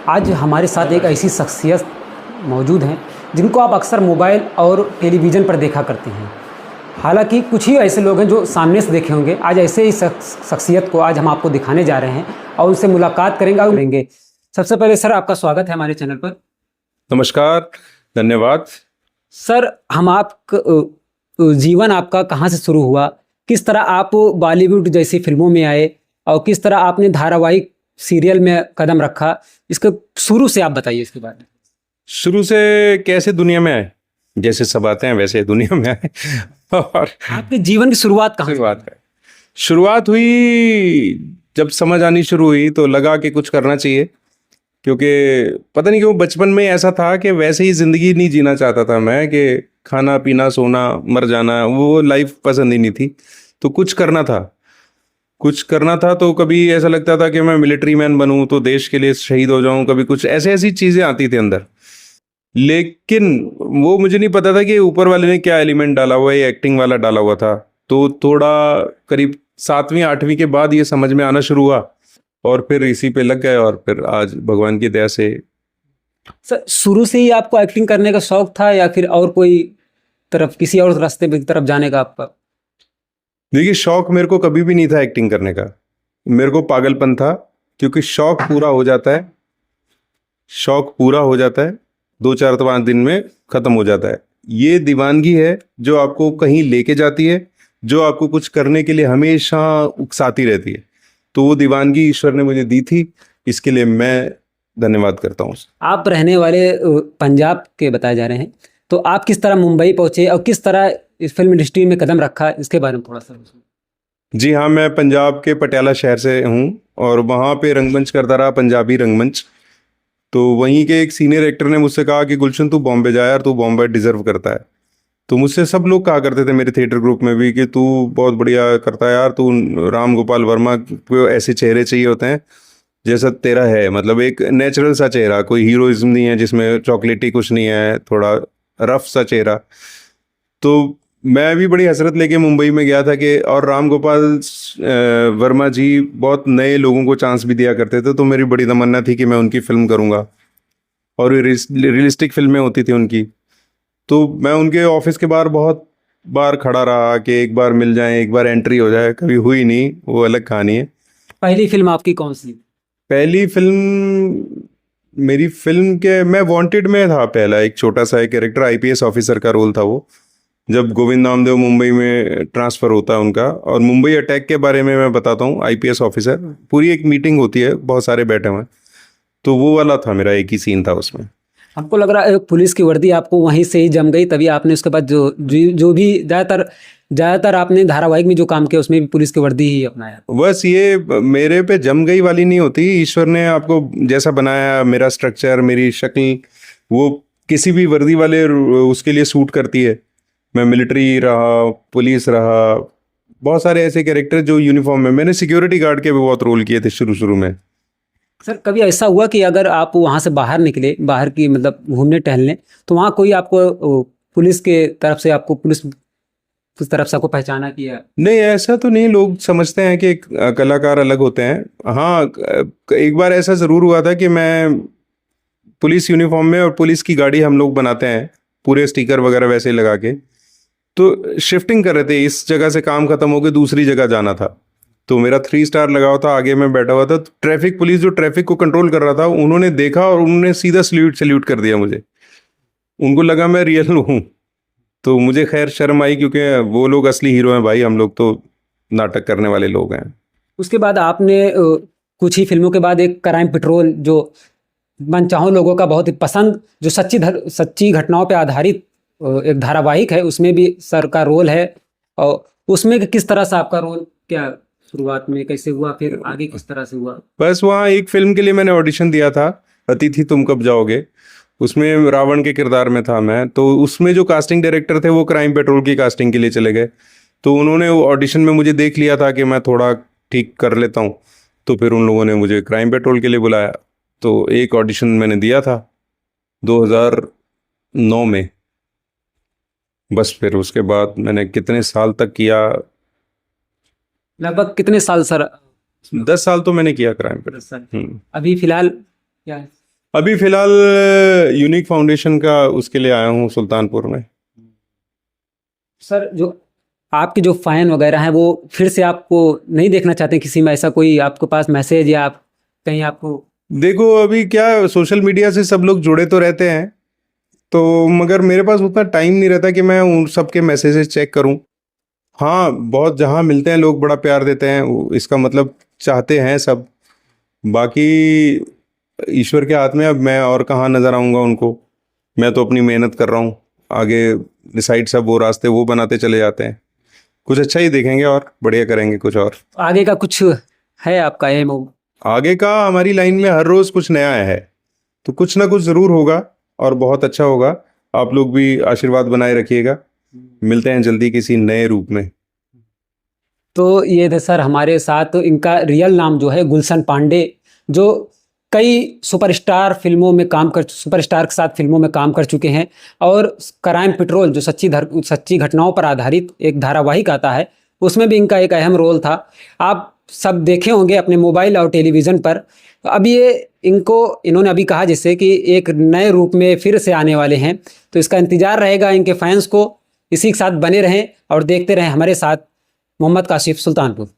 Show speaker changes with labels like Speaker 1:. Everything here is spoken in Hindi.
Speaker 1: आज हमारे साथ एक ऐसी शख्सियत मौजूद हैं जिनको आप अक्सर मोबाइल और टेलीविज़न पर देखा करते हैं। हालांकि कुछ ही ऐसे लोग हैं जो सामने से देखे होंगे। आज ऐसे ही शख्सियत को आज हम आपको दिखाने जा रहे हैं और उनसे मुलाकात करेंगे। सबसे पहले सर, आपका स्वागत है हमारे चैनल पर।
Speaker 2: नमस्कार, धन्यवाद।
Speaker 1: सर, जीवन आपका कहाँ से शुरू हुआ, किस तरह आप बॉलीवुड जैसी फिल्मों में आए और किस तरह आपने धारावाहिक सीरियल में कदम रखा, इसके शुरू से आप बताइए इसके बारे में।
Speaker 2: शुरू से कैसे दुनिया में आए, जैसे सब आते हैं वैसे दुनिया में आए। और
Speaker 1: आपके जीवन की शुरुआत कहाँ से?
Speaker 2: शुरुआत हुई जब समझ आनी शुरू हुई तो लगा कि कुछ करना चाहिए, क्योंकि पता नहीं क्यों बचपन में ऐसा था कि वैसे ही ज़िंदगी नहीं जीना चाहता था मैं, कि खाना पीना सोना मर जाना, वो लाइफ पसंद ही नहीं थी। तो कुछ करना था तो कभी ऐसा लगता था कि मैं मिलिट्री मैन बनूं तो देश के लिए शहीद हो जाऊं, कभी कुछ ऐसी चीज़ें आती थी अंदर। लेकिन वो मुझे नहीं पता था कि ऊपर वाले ने क्या एलिमेंट डाला हुआ है, ये एक्टिंग वाला डाला हुआ था। तो थोड़ा करीब 7वीं 8वीं के बाद ये समझ में आना शुरू हुआ और फिर इसी पे लग गए और फिर आज भगवान की दया से।
Speaker 1: सर, शुरू से ही आपको एक्टिंग करने का शौक था या फिर और कोई किसी और रास्ते की तरफ जाने का आपका?
Speaker 2: देखिए, शौक मेरे को कभी भी नहीं था एक्टिंग करने का, मेरे को पागलपन था। क्योंकि शौक पूरा हो जाता है 2-4-5 दिन में ख़त्म हो जाता है। ये दीवानगी है जो आपको कहीं लेके जाती है, जो आपको कुछ करने के लिए हमेशा उकसाती रहती है। तो वो दीवानगी ईश्वर ने मुझे दी थी, इसके लिए मैं धन्यवाद करता हूँ।
Speaker 1: आप रहने वाले पंजाब के बताए जा रहे हैं, तो आप किस तरह मुंबई पहुंचे और किस तरह इस फिल्म इंडस्ट्री में कदम रखा, इसके बारे में थोड़ा सा।
Speaker 2: जी हाँ, मैं पंजाब के पटियाला शहर से हूँ और वहाँ पे रंगमंच करता रहा, पंजाबी रंगमंच। तो वहीं के एक सीनियर एक्टर ने मुझसे कहा कि गुलशन तू बॉम्बे जा यार, तू बॉम्बे डिजर्व करता है। तो मुझसे सब लोग कहा करते थे मेरे थिएटर ग्रुप में भी कि तू बहुत बढ़िया करता है यार, तू राम गोपाल वर्मा को ऐसे चेहरे चाहिए होते हैं जैसा तेरा है, मतलब एक नेचुरल सा चेहरा, कोई हीरोइज्म नहीं है जिसमें चॉकलेटी कुछ नहीं है, थोड़ा रफ सा चेहरा। तो मैं भी बड़ी हसरत लेके मुंबई में गया था कि, और राम गोपाल वर्मा जी बहुत नए लोगों को चांस भी दिया करते थे। तो मेरी बड़ी तमन्ना थी कि मैं उनकी फिल्म करूँगा और रियलिस्टिक फिल्में होती थी उनकी। तो मैं उनके ऑफिस के बाहर बहुत बार खड़ा रहा कि एक बार मिल जाए, एक बार एंट्री हो जाए, कभी हुई नहीं, वो अलग कहानी है।
Speaker 1: पहली फिल्म आपकी कौन सी?
Speaker 2: पहली फिल्म मेरी फिल्म के, मैं वांटेड में था पहला, एक छोटा सा एक कैरेक्टर, आईपीएस ऑफिसर का रोल था वो। जब गोविंद नामदेव मुंबई में ट्रांसफ़र होता है उनका, और मुंबई अटैक के बारे में मैं बताता हूँ। आईपीएस ऑफिसर, पूरी एक मीटिंग होती है, बहुत सारे बैठे हुए हैं, तो वो वाला था मेरा, एक ही सीन था उसमें।
Speaker 1: हमको लग रहा है पुलिस की वर्दी आपको वहीं से ही जम गई, तभी आपने उसके बाद जो भी ज़्यादातर आपने धारावाहिक में जो काम किया उसमें भी पुलिस की वर्दी ही अपनाया।
Speaker 2: बस ये मेरे पे जम गई वाली नहीं होती, ईश्वर ने आपको जैसा बनाया, मेरा स्ट्रक्चर, मेरी शक्ल, वो किसी भी वर्दी वाले उसके लिए सूट करती है। मैं मिलिट्री रहा, पुलिस रहा, बहुत सारे ऐसे कैरेक्टर जो यूनिफॉर्म में, मैंने सिक्योरिटी गार्ड के भी बहुत रोल किए थे शुरू में।
Speaker 1: सर, कभी ऐसा हुआ कि अगर आप वहाँ से बाहर निकले, बाहर की मतलब घूमने टहलने, तो वहाँ कोई आपको पुलिस के तरफ से आपको आपको पहचाना किया?
Speaker 2: नहीं, ऐसा तो नहीं, लोग समझते हैं कि कलाकार अलग होते हैं। हाँ, एक बार ऐसा ज़रूर हुआ था कि मैं पुलिस यूनिफॉर्म में, और पुलिस की गाड़ी हम लोग बनाते हैं पूरे स्टिकर वगैरह वैसे ही लगा के, तो शिफ्टिंग कर रहे थे, इस जगह से काम खत्म हो के दूसरी जगह जाना था। तो मेरा 3 स्टार लगा हुआ था, आगे मैं बैठा हुआ था। तो ट्रैफिक पुलिस जो ट्रैफिक को कंट्रोल कर रहा था, उन्होंने देखा और उन्होंने सीधा सल्यूट कर दिया मुझे। उनको लगा मैं रियल हूँ। तो मुझे खैर शर्म आई, क्योंकि वो लोग असली हीरो हैं भाई, हम लोग तो नाटक करने वाले लोग हैं।
Speaker 1: उसके बाद आपने कुछ ही फिल्मों के बाद एक क्राइम पेट्रोल, जो मनचाहो लोगों का बहुत ही पसंद, जो सच्ची घटनाओं पे आधारित एक धारावाहिक है, उसमें भी सर का रोल है। और उसमें किस तरह से आपका रोल, क्या शुरुआत में कैसे हुआ, फिर आगे किस तरह से हुआ?
Speaker 2: बस वहाँ एक फिल्म के लिए मैंने ऑडिशन दिया था, अतिथि तुम कब जाओगे। उसमें रावण के किरदार में था मैं। तो उसमें जो कास्टिंग डायरेक्टर थे वो क्राइम पेट्रोल की कास्टिंग के लिए चले गए। तो उन्होंने ऑडिशन में मुझे देख लिया था कि मैं थोड़ा ठीक कर लेता हूँ, तो फिर उन लोगों ने मुझे क्राइम पेट्रोल के लिए बुलाया। तो एक ऑडिशन मैंने दिया था 2009 में। बस फिर उसके बाद मैंने कितने साल तक किया,
Speaker 1: लगभग कितने साल सर?
Speaker 2: 10 साल तो मैंने किया क्राइम
Speaker 1: 10 साल।
Speaker 2: पेट्रोल।
Speaker 1: अभी फिलहाल क्या है?
Speaker 2: अभी फिलहाल यूनिक फाउंडेशन का उसके लिए आया हूँ सुल्तानपुर में।
Speaker 1: सर जो आपके जो फैन वगैरह हैं वो फिर से आपको नहीं देखना चाहते, किसी में ऐसा कोई आपके पास मैसेज या आप कहीं आपको?
Speaker 2: देखो अभी क्या, सोशल मीडिया से सब लोग जुड़े तो रहते हैं, तो मगर मेरे पास उतना टाइम नहीं रहता कि मैं उन सब के मैसेजेस चेक करूं। हाँ, बहुत जहाँ मिलते हैं लोग बड़ा प्यार देते हैं, इसका मतलब चाहते हैं सब। बाकी ईश्वर के हाथ में, अब मैं और कहाँ नजर आऊंगा उनको। मैं तो अपनी मेहनत कर रहा हूँ, आगे डिसाइड सब वो रास्ते वो बनाते चले जाते हैं। कुछ अच्छा ही देखेंगे और बढ़िया करेंगे कुछ और।
Speaker 1: आगे का कुछ है आपका एम?
Speaker 2: आगे का हमारी लाइन में हर रोज कुछ नया है, तो कुछ ना कुछ जरूर होगा और बहुत अच्छा होगा। आप लोग भी आशीर्वाद बनाए रखिएगा। मिलते हैं जल्दी किसी नए रूप में।
Speaker 1: तो ये थे सर हमारे साथ, इनका रियल नाम जो है गुलशन पांडे, जो कई सुपरस्टार के साथ फिल्मों में काम कर चुके हैं। और क्राइम पेट्रोल जो सच्ची घटनाओं पर आधारित एक धारावाहिक आता है, उसमें भी इनका एक अहम रोल था। आप सब देखे होंगे अपने मोबाइल और टेलीविज़न पर। अब ये इन्होंने अभी कहा जैसे कि एक नए रूप में फिर से आने वाले हैं, तो इसका इंतज़ार रहेगा इनके फैंस को। इसी के साथ बने रहें और देखते रहें हमारे साथ। मोहम्मद काशिफ, सुल्तानपुर।